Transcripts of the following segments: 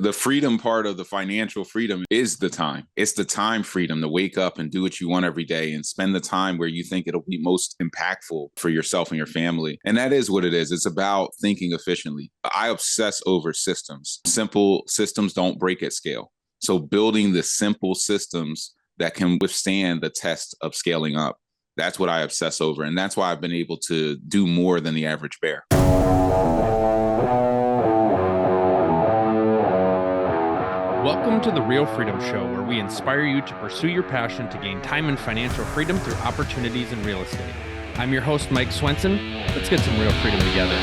the freedom part of the financial freedom is the time. It's the time freedom to wake up and do what you want every day and spend the time where you think it'll be most impactful for yourself and your family. And that is what it is. It's about thinking efficiently. I obsess over systems. Simple systems don't break at scale. So building the simple systems that can withstand the test of scaling up, that's what I obsess over. And that's why I've been able to do more than the average bear. Welcome to the Real Freedom Show, where we inspire you to pursue your passion to gain time and financial freedom through opportunities in real estate. I'm your host, Mike Swenson. Let's get some real freedom together.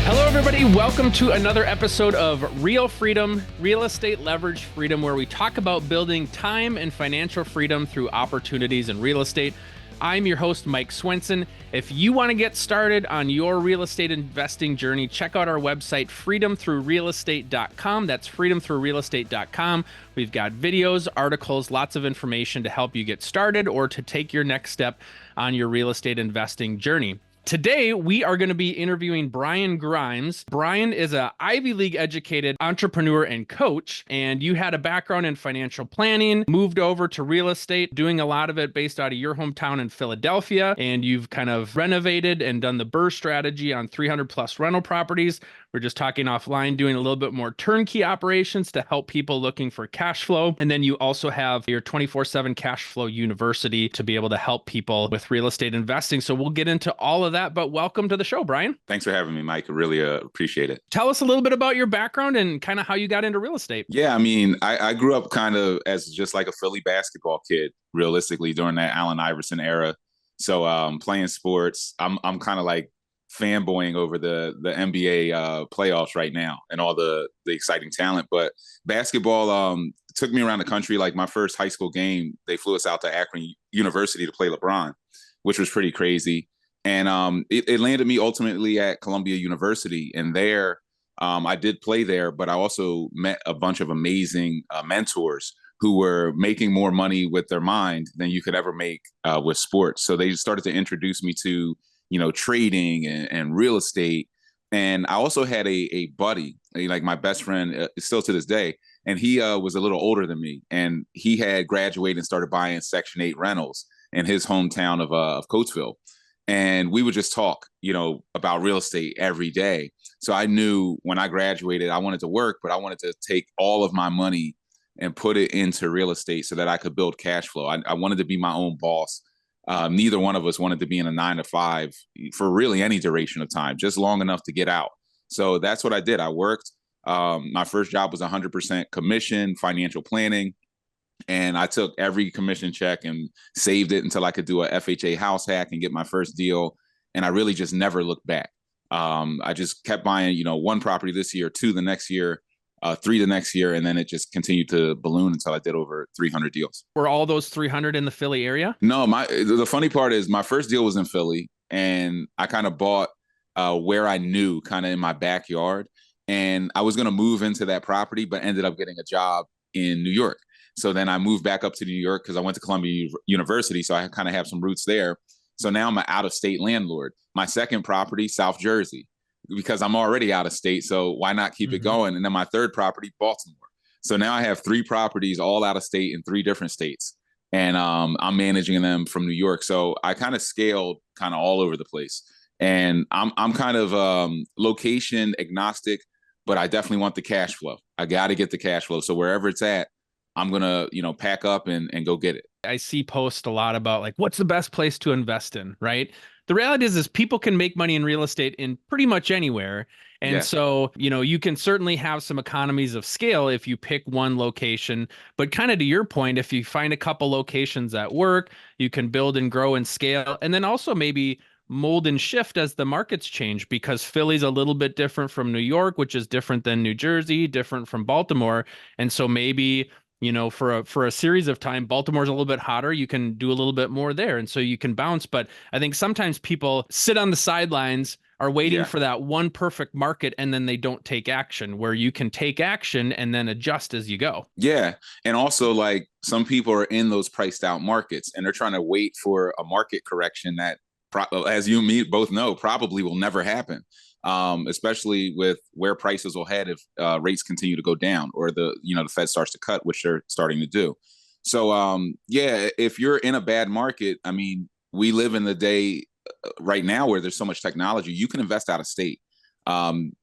Hello, everybody. Welcome to another episode of Real Freedom, Real Estate Leverage Freedom, where we talk about building time and financial freedom through opportunities in real estate. I'm your host, Mike Swenson. If you want to get started on your real estate investing journey, check out our website, freedomthroughrealestate.com. That's freedomthroughrealestate.com. We've got videos, articles, lots of information to help you get started or to take your next step on your real estate investing journey. Today, we are going to be interviewing Brian Grimes. Brian is an Ivy League educated entrepreneur and coach, and you had a background in financial planning, moved over to real estate, doing a lot of it based out of your hometown in Philadelphia, and you've kind of renovated and done the BRRRR strategy on 300 plus rental properties. We're just talking offline, doing a little bit more turnkey operations to help people looking for cash flow. And then you also have your 24/7 cash flow university to be able to help people with real estate investing. So we'll get into all of that, but welcome to the show, Brian. Thanks for having me, Mike. I really appreciate it. Tell us a little bit about your background and kind of how you got into real estate. Yeah, I mean, I grew up kind of as just like a Philly basketball kid, realistically, during that Allen Iverson era. So playing sports, I'm kind of like fanboying over the NBA playoffs right now and all the exciting talent. But basketball took me around the country. Like my first high school game, they flew us out to Akron University to play LeBron, which was pretty crazy. And it landed me ultimately at Columbia University. And there, I did play there, but I also met a bunch of amazing mentors who were making more money with their mind than you could ever make with sports. So they started to introduce me to trading and real estate. And I also had a buddy, like my best friend, still to this day. And he was a little older than me. And he had graduated and started buying Section 8 rentals in his hometown of Coatesville. And we would just talk, about real estate every day. So I knew when I graduated, I wanted to work, but I wanted to take all of my money and put it into real estate so that I could build cash flow. I wanted to be my own boss. Neither one of us wanted to be in a 9-to-5 for really any duration of time, just long enough to get out. So that's what I did. I worked. My first job was 100% commission, financial planning. And I took every commission check and saved it until I could do a FHA house hack and get my first deal. And I really just never looked back. I just kept buying, one property this year, 2 the next year, 3 the next year, and then it just continued to balloon until I did over 300 deals. Were all those 300 in the Philly area? No, the funny part is my first deal was in Philly, and I kind of bought where I knew, kind of in my backyard, and I was going to move into that property, but ended up getting a job in New York. So then I moved back up to New York because I went to Columbia University, so I kind of have some roots there. So now I'm an out-of-state landlord. My second property, South Jersey, because I'm already out of state. So why not keep it going? And then my third property, Baltimore. So now I have 3 properties all out of state in 3 different states. And I'm managing them from New York. So I kind of scaled kind of all over the place. And I'm kind of location agnostic, but I definitely want the cash flow. I got to get the cash flow. So wherever it's at, I'm going to, pack up and go get it. I see posts a lot about like, what's the best place to invest in, right? The reality is people can make money in real estate in pretty much anywhere. And so, you can certainly have some economies of scale if you pick one location, but kind of to your point, if you find a couple locations that work, you can build and grow and scale. And then also maybe mold and shift as the markets change, because Philly's a little bit different from New York, which is different than New Jersey, different from Baltimore. And so maybe for a series of time, Baltimore's a little bit hotter. You can do a little bit more there. And so you can bounce. But I think sometimes people sit on the sidelines, are waiting for that one perfect market, and then they don't take action, where you can take action and then adjust as you go. Yeah. And also, like, some people are in those priced out markets and they're trying to wait for a market correction that as you and me both know, probably will never happen. Especially with where prices will head if rates continue to go down or the Fed starts to cut, which they're starting to do. So yeah, if you're in a bad market, I mean, we live in the day right now where there's so much technology, you can invest out of state.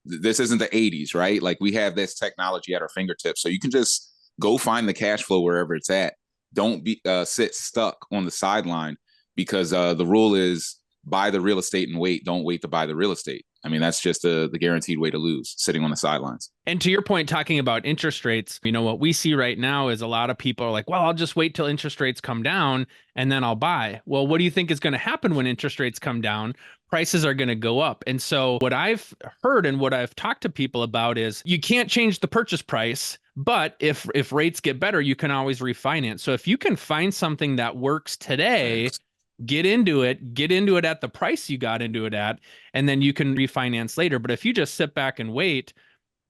This isn't the 80s, right? Like we have this technology at our fingertips, so you can just go find the cash flow wherever it's at. Don't be sit stuck on the sideline because the rule is buy the real estate and wait. Don't wait to buy the real estate. I mean, that's just the guaranteed way to lose, sitting on the sidelines. And to your point, talking about interest rates, what we see right now is a lot of people are like, well, I'll just wait till interest rates come down and then I'll buy. Well, what do you think is going to happen when interest rates come down? Prices are going to go up. And so what I've heard and what I've talked to people about is you can't change the purchase price, but if rates get better, you can always refinance. So if you can find something that works today, get into it at the price you got into it at, and then you can refinance later. But if you just sit back and wait,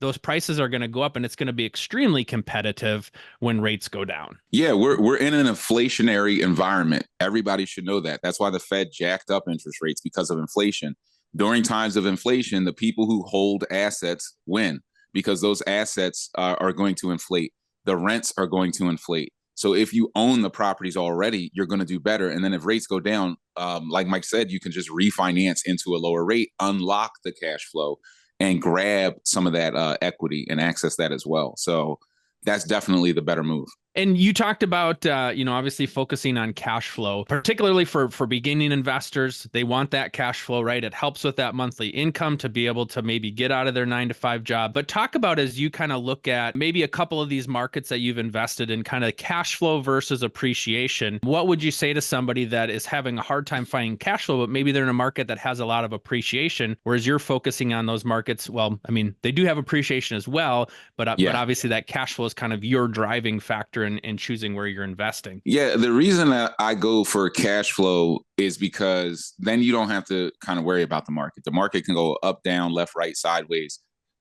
those prices are going to go up and it's going to be extremely competitive when rates go down. Yeah, we're in an inflationary environment. Everybody should know that. That's why the Fed jacked up interest rates, because of inflation. During times of inflation, the people who hold assets win because those assets are going to inflate. The rents are going to inflate. So if you own the properties already, you're going to do better. And then if rates go down, like Mike said, you can just refinance into a lower rate, unlock the cash flow, and grab some of that equity and access that as well. So that's definitely the better move. And you talked about, obviously focusing on cash flow, particularly for beginning investors. They want that cash flow, right? It helps with that monthly income to be able to maybe get out of their 9-to-5 job. But talk about, as you kind of look at maybe a couple of these markets that you've invested in, kind of cash flow versus appreciation. What would you say to somebody that is having a hard time finding cash flow, but maybe they're in a market that has a lot of appreciation, whereas you're focusing on those markets? Well, I mean, they do have appreciation as well, but obviously that cash flow is kind of your driving factor in choosing where you're investing. Yeah, the reason that I go for cash flow is because then you don't have to kind of worry about the market. The market can go up, down, left, right, sideways.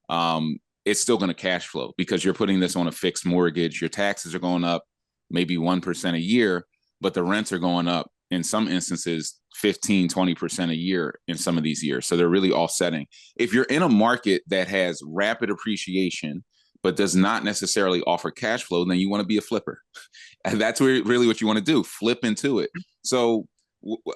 It's still going to cash flow because you're putting this on a fixed mortgage. Your taxes are going up maybe 1% a year, but the rents are going up in some instances 15, 20% a year in some of these years. So they're really offsetting. If you're in a market that has rapid appreciation, but does not necessarily offer cash flow, then you want to be a flipper. And that's really what you want to do, flip into it. So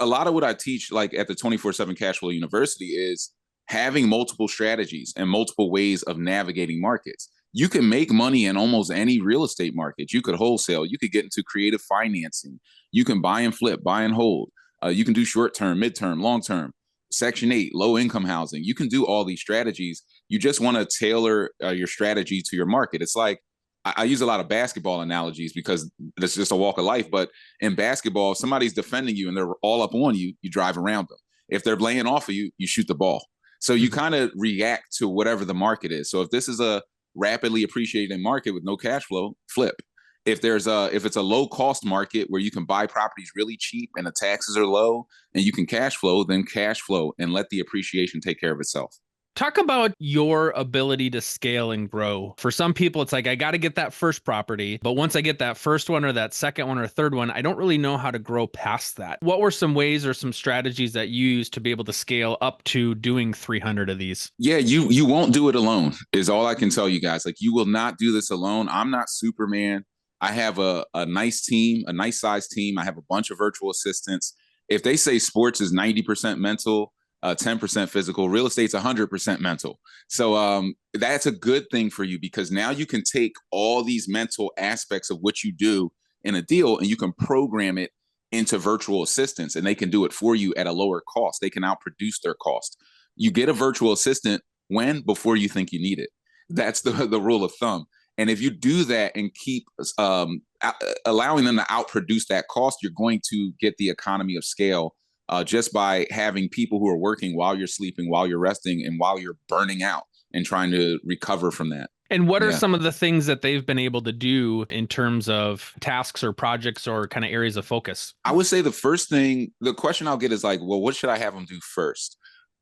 a lot of what I teach, like at the 24/7 Cash Flow University, is having multiple strategies and multiple ways of navigating markets. You can make money in almost any real estate market. You could wholesale. You could get into creative financing. You can buy and flip, buy and hold. You can do short-term, mid-term, long-term, Section 8, low-income housing. You can do all these strategies. You just want to tailor your strategy to your market. It's like, I use a lot of basketball analogies because it's just a walk of life. But in basketball, if somebody's defending you and they're all up on you, you drive around them. If they're laying off of you, you shoot the ball. So you kind of react to whatever the market is. So if this is a rapidly appreciating market with no cash flow, flip. If it's a low cost market where you can buy properties really cheap and the taxes are low and you can cash flow, then cash flow and let the appreciation take care of itself. Talk about your ability to scale and grow. For some people, it's like, I got to get that first property, but once I get that first one or that second one or third one, I don't really know how to grow past that. What were some ways or some strategies that you used to be able to scale up to doing 300 of these? Yeah, you won't do it alone is all I can tell you guys. Like, you will not do this alone. I'm not Superman. I have a nice team, a nice sized team. I have a bunch of virtual assistants. If they say sports is 90% mental, 10% physical, real estate's 100% mental. So that's a good thing for you because now you can take all these mental aspects of what you do in a deal and you can program it into virtual assistants and they can do it for you at a lower cost. They can outproduce their cost. You get a virtual assistant before you think you need it. That's the rule of thumb. And if you do that and keep allowing them to outproduce that cost, you're going to get the economy of scale just by having people who are working while you're sleeping, while you're resting, and while you're burning out and trying to recover from that. And what are some of the things that they've been able to do in terms of tasks or projects or kind of areas of focus? I would say the question I'll get is like, well, what should I have them do first?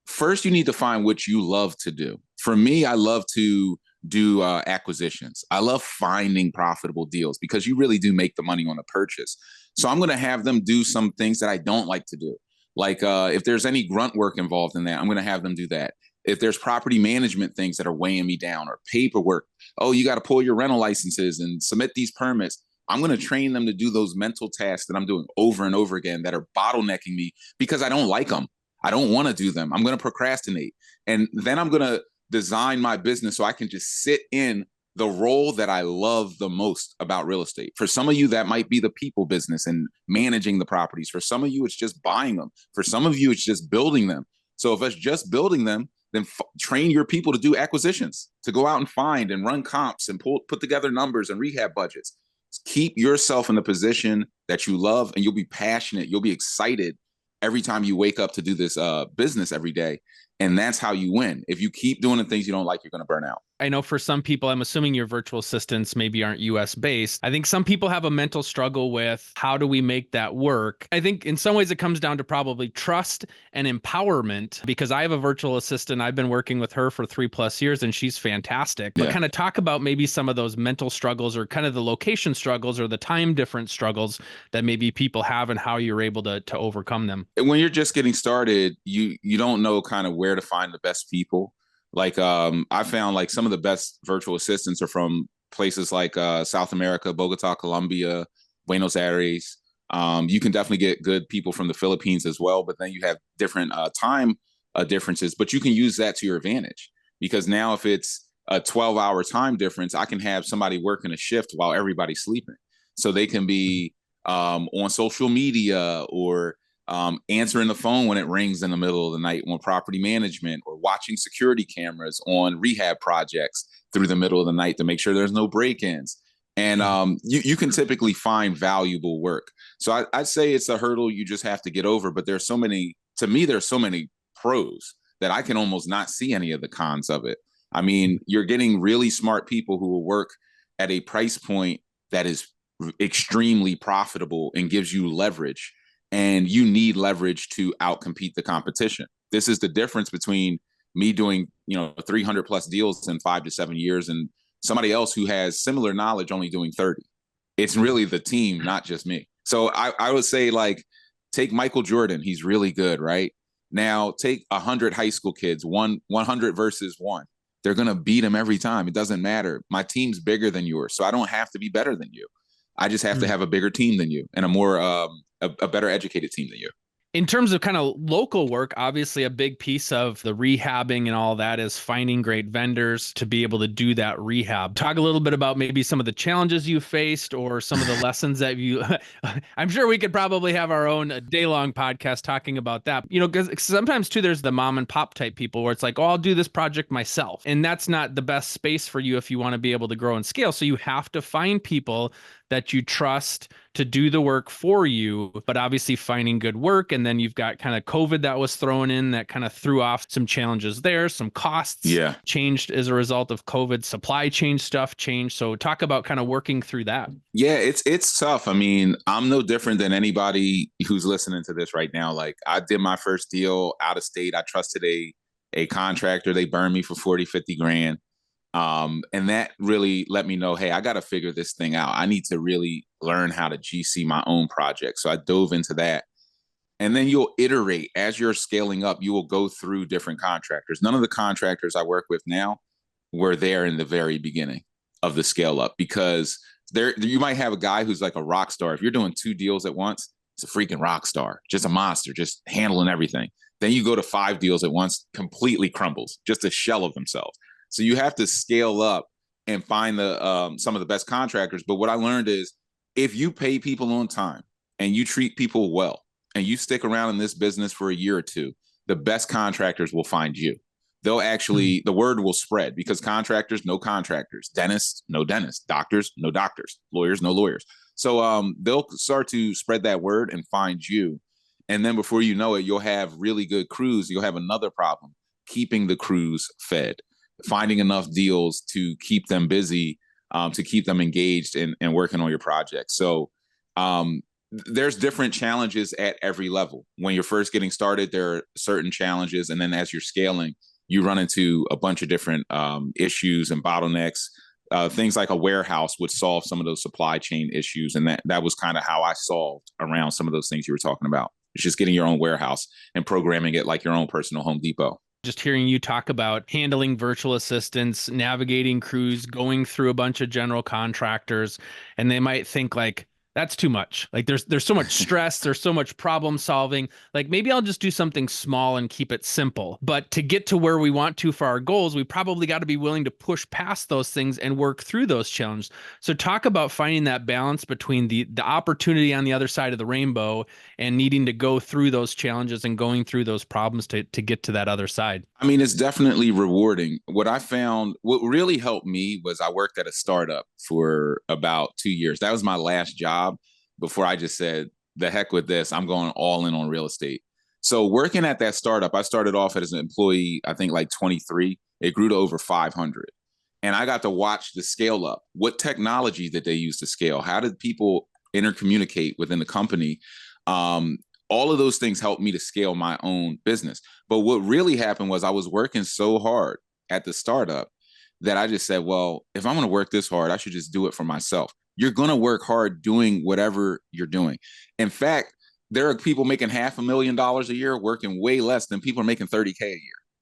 First, you need to find what you love to do. For me, I love to do acquisitions. I love finding profitable deals because you really do make the money on the purchase. So I'm going to have them do some things that I don't like to do. Like if there's any grunt work involved in that, I'm going to have them do that. If there's property management things that are weighing me down or paperwork, oh, you got to pull your rental licenses and submit these permits. I'm going to train them to do those mental tasks that I'm doing over and over again that are bottlenecking me because I don't like them. I don't want to do them. I'm going to procrastinate. And then I'm going to design my business so I can just sit in the role that I love the most about real estate. For some of you, that might be the people business and managing the properties. For some of you, it's just buying them. For some of you, it's just building them. So if it's just building them, then train your people to do acquisitions, to go out and find and run comps and put together numbers and rehab budgets. Keep yourself in the position that you love, and you'll be passionate. You'll be excited every time you wake up to do this business every day. And that's how you win. If you keep doing the things you don't like, you're going to burn out. I know for some people, I'm assuming your virtual assistants maybe aren't US based. I think some people have a mental struggle with how do we make that work? I think in some ways it comes down to probably trust and empowerment, because I have a virtual assistant. I've been working with her for 3+ years and she's fantastic. But kind of talk about maybe some of those mental struggles or kind of the location struggles or the time difference struggles that maybe people have and how you're able to overcome them. When you're just getting started, you don't know kind of where to find the best people. Like I found like some of the best virtual assistants are from places like South America, Bogota, Colombia, Buenos Aires. You can definitely get good people from the Philippines as well, but then you have different time differences, but you can use that to your advantage, because now if it's a 12-hour time difference, I can have somebody working a shift while everybody's sleeping. So they can be on social media or answering the phone when it rings in the middle of the night on property management, or watching security cameras on rehab projects through the middle of the night to make sure there's no break-ins. And you can typically find valuable work. So I'd say it's a hurdle you just have to get over. But there's so many pros that I can almost not see any of the cons of it. I mean, you're getting really smart people who will work at a price point that is extremely profitable and gives you leverage. And you need leverage to outcompete the competition. This is the difference between me doing, 300+ deals in 5 to 7 years and somebody else who has similar knowledge only doing 30. It's really the team, not just me. So I would say, like, take Michael Jordan. He's really good, right? Now take 100 high school kids, 100 versus 1. They're going to beat them every time. It doesn't matter. My team's bigger than yours, so I don't have to be better than you. I just have to have a bigger team than you and a more a better educated team than you. In terms of kind of local work, obviously a big piece of the rehabbing and all that is finding great vendors to be able to do that rehab. Talk a little bit about maybe some of the challenges you faced or some of the lessons that I'm sure we could probably have our own day-long podcast talking about that. Because sometimes too, there's the mom and pop type people where it's like, oh, I'll do this project myself. And that's not the best space for you if you want to be able to grow and scale. So you have to find people that you trust to do the work for you, but obviously finding good work. And then you've got kind of COVID that was thrown in that kind of threw off some challenges there. Some costs changed as a result of COVID. Supply chain stuff changed. So talk about kind of working through that. Yeah, it's tough. I mean, I'm no different than anybody who's listening to this right now. Like, I did my first deal out of state. I trusted a contractor. They burned me for 40, 50 grand. And that really let me know, hey, I got to figure this thing out. I need to really learn how to GC my own project. So I dove into that. And then you'll iterate as you're scaling up. You will go through different contractors. None of the contractors I work with now were there in the very beginning of the scale up, because you might have a guy who's like a rock star. If you're doing 2 deals at once, it's a freaking rock star, just a monster, just handling everything. Then you go to 5 deals at once, completely crumbles, just a shell of themselves. So you have to scale up and find some of the best contractors. But what I learned is, if you pay people on time and you treat people well and you stick around in this business for a year or 2, the best contractors will find you. They'll actually, the word will spread, because contractors know contractors, dentists know dentists, doctors know doctors, lawyers know lawyers. So they'll start to spread that word and find you. And then before you know it, you'll have really good crews. You'll have another problem, keeping the crews fed, finding enough deals to keep them busy, to keep them engaged and working on your project. So there's different challenges at every level. When you're first getting started, there are certain challenges. And then as you're scaling, you run into a bunch of different issues and bottlenecks. Things like a warehouse would solve some of those supply chain issues. And that was kind of how I solved around some of those things you were talking about. It's just getting your own warehouse and programming it like your own personal Home Depot. Just hearing you talk about handling virtual assistants, navigating crews, going through a bunch of general contractors, and they might think like, that's too much. Like there's so much stress, there's so much problem solving. Like maybe I'll just do something small and keep it simple. But to get to where we want to for our goals, we probably got to be willing to push past those things and work through those challenges. So talk about finding that balance between the opportunity on the other side of the rainbow and needing to go through those challenges and going through those problems to get to that other side. I mean, it's definitely rewarding. What I found, what really helped me was I worked at a startup for about 2 years. That was my last job before I just said, the heck with this, I'm going all in on real estate. So working at that startup, I started off as an employee, I think like 23. It grew to over 500. And I got to watch the scale up. What technology did they use to scale? How did people intercommunicate within the company? All of those things helped me to scale my own business. But what really happened was I was working so hard at the startup that I just said, well, if I'm going to work this hard, I should just do it for myself. You're going to work hard doing whatever you're doing. In fact, there are people making $500,000 a year working way less than people are making $30K a year,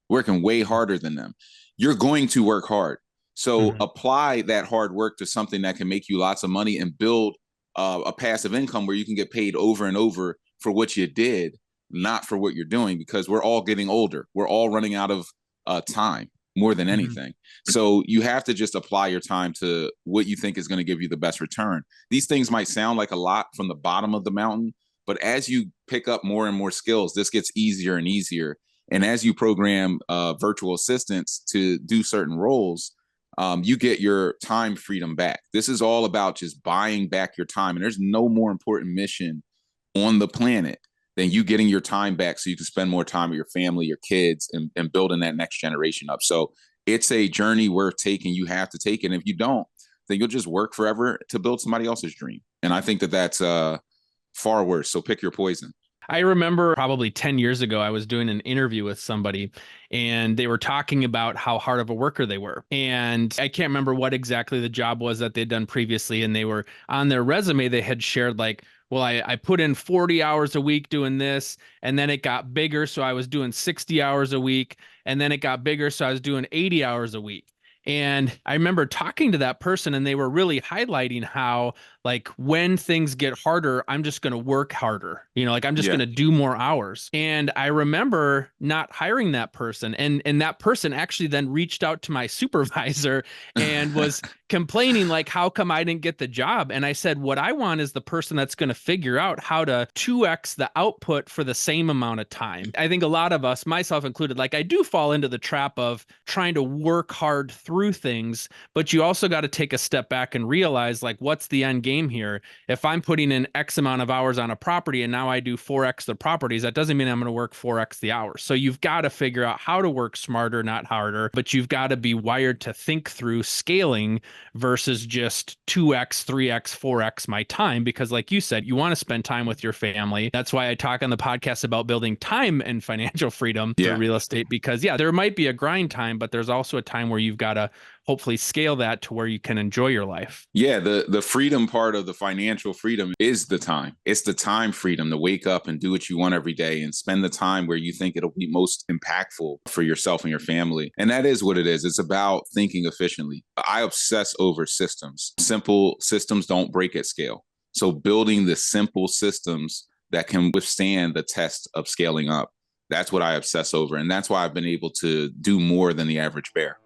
working way harder than them. You're going to work hard. So apply that hard work to something that can make you lots of money and build a passive income where you can get paid over and over for what you did, not for what you're doing, because we're all getting older. We're all running out of time more than anything. So you have to just apply your time to what you think is going to give you the best return. These things might sound like a lot from the bottom of the mountain, but as you pick up more and more skills, this gets easier and easier. And as you program virtual assistants to do certain roles, you get your time freedom back. This is all about just buying back your time. And there's no more important mission on the planet than you getting your time back so you can spend more time with your family, your kids, and building that next generation up. So it's a journey worth taking. You have to take it. And if you don't, then you'll just work forever to build somebody else's dream. And I think that that's far worse. So pick your poison. I remember probably 10 years ago, I was doing an interview with somebody and they were talking about how hard of a worker they were. And I can't remember what exactly the job was that they'd done previously. And they were on their resume, they had shared like, well, I put in 40 hours a week doing this, and then it got bigger. So I was doing 60 hours a week, and then it got bigger. So I was doing 80 hours a week. And I remember talking to that person and they were really highlighting how like when things get harder, I'm just going to work harder, like I'm just going to do more hours. And I remember not hiring that person. And that person actually then reached out to my supervisor and was complaining like, how come I didn't get the job? And I said, what I want is the person that's going to figure out how to 2x the output for the same amount of time. I think a lot of us, myself included, like I do fall into the trap of trying to work hard through things, but you also got to take a step back and realize like, what's the end game here? If I'm putting in X amount of hours on a property and now I do 4x the properties, that doesn't mean I'm going to work 4x the hours. So you've got to figure out how to work smarter, not harder, but you've got to be wired to think through scaling versus just 2x, 3x, 4x my time. Because like you said, you want to spend time with your family. That's why I talk on the podcast about building time and financial freedom through real estate, because there might be a grind time, but there's also a time where you've got to hopefully scale that to where you can enjoy your life. Yeah, the freedom part of the financial freedom is the time. It's the time freedom to wake up and do what you want every day and spend the time where you think it'll be most impactful for yourself and your family. And that is what it is. It's about thinking efficiently. I obsess over systems. Simple systems don't break at scale. So building the simple systems that can withstand the test of scaling up, that's what I obsess over. And that's why I've been able to do more than the average bear.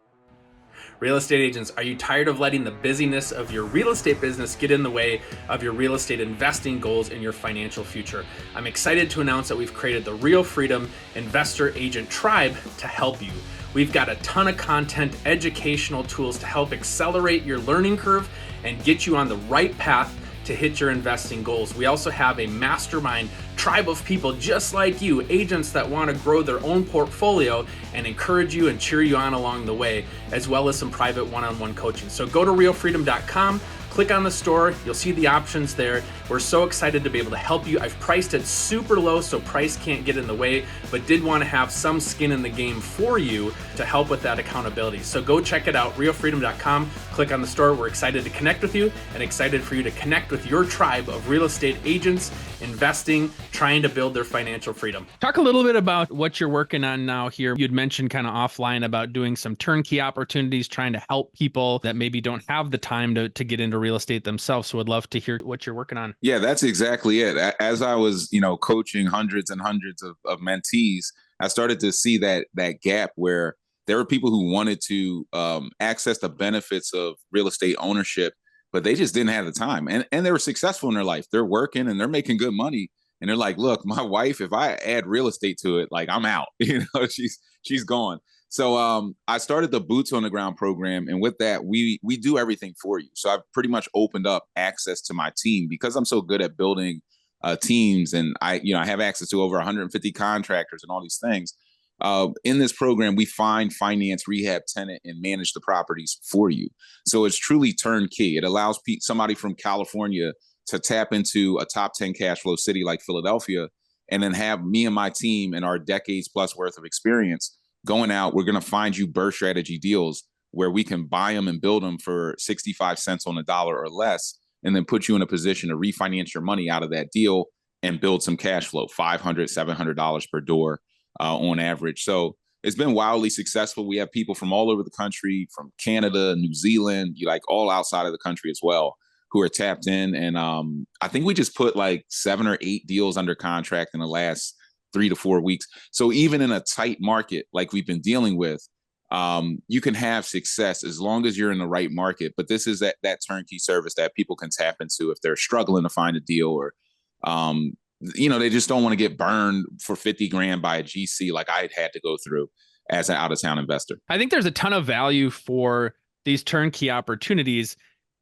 Real estate agents, are you tired of letting the busyness of your real estate business get in the way of your real estate investing goals and your financial future? I'm excited to announce that we've created the Real Freedom Investor Agent Tribe to help you. We've got a ton of content, educational tools to help accelerate your learning curve and get you on the right path to hit your investing goals. We also have a mastermind tribe of people just like you, agents that want to grow their own portfolio and encourage you and cheer you on along the way, as well as some private one-on-one coaching. So go to realfreedom.com, click on the store, you'll see the options there. We're so excited to be able to help you. I've priced it super low so price can't get in the way, but did want to have some skin in the game for you to help with that accountability. So go check it out, realfreedom.com, click on the store. We're excited to connect with you and excited for you to connect with your tribe of real estate agents, investing, trying to build their financial freedom. Talk a little bit about what you're working on now here. You'd mentioned kind of offline about doing some turnkey opportunities, trying to help people that maybe don't have the time to get into real estate themselves. So I'd love to hear what you're working on. Yeah, that's exactly it. As I was, coaching hundreds and hundreds of mentees, I started to see that gap where there were people who wanted to access the benefits of real estate ownership, but they just didn't have the time. And they were successful in their life. They're working and they're making good money. And they're like, look, my wife, if I add real estate to it, like I'm out. She's gone. So I started the Boots on the Ground program, and with that, we do everything for you. So I've pretty much opened up access to my team because I'm so good at building teams, and I have access to over 150 contractors and all these things. In this program, we find, finance, rehab, tenant, and manage the properties for you. So it's truly turnkey. It allows somebody from California to tap into a top 10 cash flow city like Philadelphia, and then have me and my team and our decades plus worth of experience going out. We're going to find you BRRRR strategy deals where we can buy them and build them for 65 cents on the dollar or less, and then put you in a position to refinance your money out of that deal and build some cash flow, $500, $700 per door on average. So it's been wildly successful. We have people from all over the country, from Canada, New Zealand, all outside of the country as well, who are tapped in. And I think we just put like 7 or 8 deals under contract in the last 3 to 4 weeks. So even in a tight market like we've been dealing with, you can have success as long as you're in the right market. But this is that turnkey service that people can tap into if they're struggling to find a deal, or they just don't want to get burned for 50 grand by a GC like I had to go through as an out-of-town investor. I think there's a ton of value for these turnkey opportunities.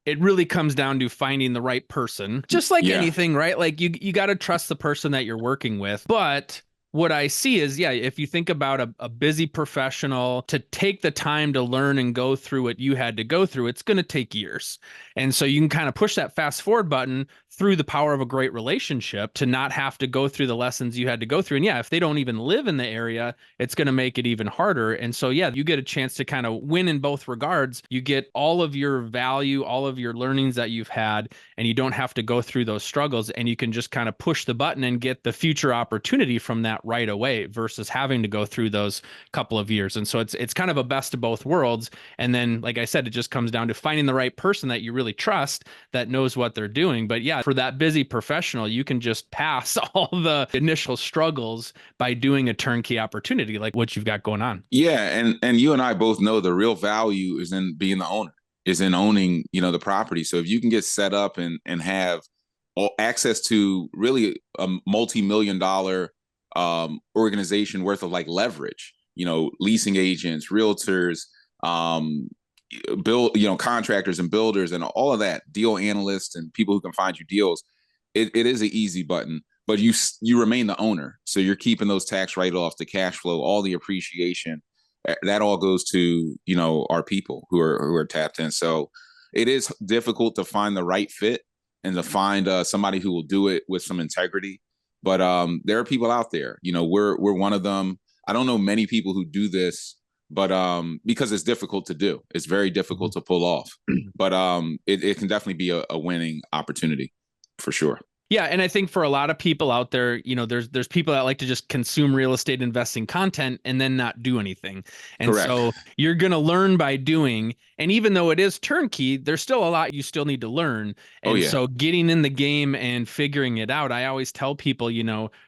It really comes down to finding the right person, just like anything, right? Like you got to trust the person that you're working with. But what I see is, if you think about a busy professional to take the time to learn and go through what you had to go through, it's going to take years. And so you can kind of push that fast forward button through the power of a great relationship to not have to go through the lessons you had to go through. And if they don't even live in the area, it's going to make it even harder. And so, you get a chance to kind of win in both regards. You get all of your value, all of your learnings that you've had, and you don't have to go through those struggles, and you can just kind of push the button and get the future opportunity from that right away versus having to go through those couple of years. And so it's kind of a best of both worlds. And then, like I said, it just comes down to finding the right person that you really trust, that knows what they're doing. But for that busy professional, you can just pass all the initial struggles by doing a turnkey opportunity like what you've got going on. Yeah. And you and I both know the real value is in being the owner, is in owning, the property. So if you can get set up and have access to really a multi-million-dollar organization worth of leverage, leasing agents, realtors, contractors and builders and all of that, deal analysts and people who can find you deals, it is an easy button, but you remain the owner. So you're keeping those tax write-offs, the cash flow, all the appreciation, that all goes to, our people who are tapped in. So it is difficult to find the right fit and to find somebody who will do it with some integrity. But there are people out there, we're one of them. I don't know many people who do this, but because it's difficult to do. It's very difficult to pull off, but it can definitely be a winning opportunity for sure. Yeah. And I think for a lot of people out there, there's people that like to just consume real estate investing content and then not do anything. And Correct. So you're going to learn by doing. And even though it is turnkey, there's still a lot you still need to learn. And so getting in the game and figuring it out, I always tell people,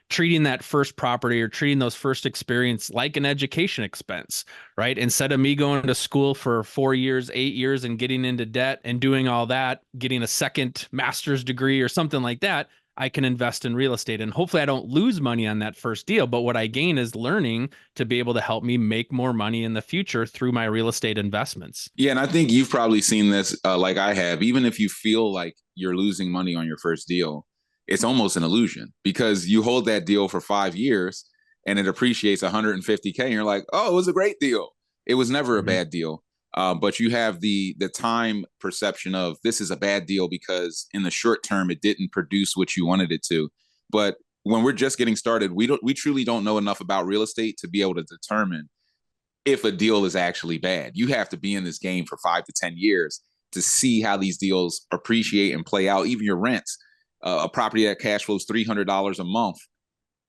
treating that first property or treating those first experience like an education expense, right? Instead of me going to school for 4 years, 8 years and getting into debt and doing all that, getting a second master's degree or something like that, I can invest in real estate. And hopefully I don't lose money on that first deal, but what I gain is learning to be able to help me make more money in the future through my real estate investments. Yeah. And I think you've probably seen this like I have. Even if you feel like you're losing money on your first deal, it's almost an illusion because you hold that deal for 5 years and it appreciates 150K and you're like, oh, it was a great deal. It was never a bad deal. But you have the time perception of this is a bad deal because in the short term, it didn't produce what you wanted it to. But when we're just getting started, we truly don't know enough about real estate to be able to determine if a deal is actually bad. You have to be in this game for 5 to 10 years to see how these deals appreciate and play out, even your rents. a property that cash flows $300 a month.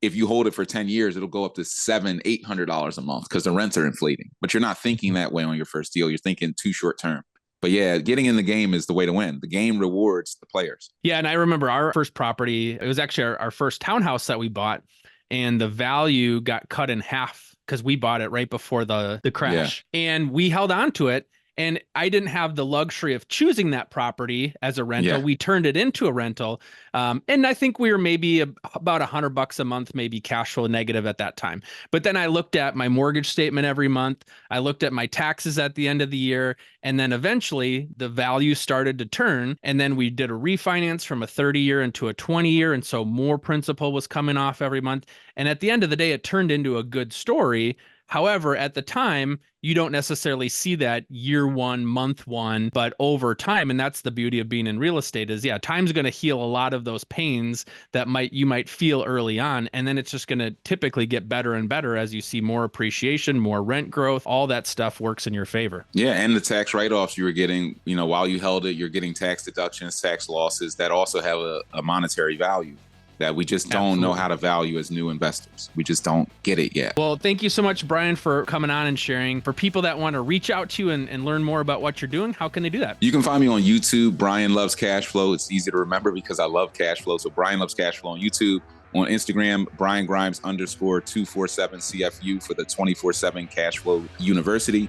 If you hold it for 10 years, it'll go up to $700-800 a month because the rents are inflating. But you're not thinking that way on your first deal. You're thinking too short term. But yeah, getting in the game is the way to win. The game rewards the players. Yeah. And I remember our first property, it was actually our first townhouse that we bought, and the value got cut in half because we bought it right before the crash. Yeah. And we held on to it. And I didn't have the luxury of choosing that property as a rental. Yeah. We turned it into a rental. And I think we were maybe about $100 a month, maybe cash flow negative at that time. But then I looked at my mortgage statement every month. I looked at my taxes at the end of the year. And then eventually the value started to turn. And then we did a refinance from a 30-year into a 20-year. And so more principal was coming off every month. And at the end of the day, it turned into a good story. However, at the time, you don't necessarily see that year one, month one, but over time, and that's the beauty of being in real estate is, yeah, time's going to heal a lot of those pains that you might feel early on. And then it's just going to typically get better and better as you see more appreciation, more rent growth, all that stuff works in your favor. Yeah. And the tax write-offs you were getting, while you held it, you're getting tax deductions, tax losses that also have a monetary value that we just don't know how to value as new investors. We just don't get it yet. Well, thank you so much, Brian, for coming on and sharing. For people that want to reach out to you and learn more about what you're doing, how can they do that? You can find me on YouTube, Brian Loves Cash Flow. It's easy to remember because I love cash flow. So Brian Loves Cash Flow on YouTube. On Instagram, Brian Grimes _247 CFU for the 24/7 Cash Flow University.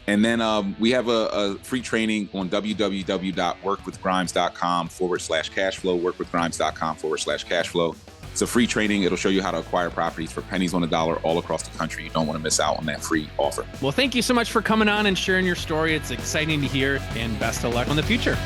And then we have a free training on www.workwithgrimes.com /cashflow, workwithgrimes.com /cashflow. It's a free training. It'll show you how to acquire properties for pennies on the dollar all across the country. You don't want to miss out on that free offer. Well, thank you so much for coming on and sharing your story. It's exciting to hear, and best of luck in the future.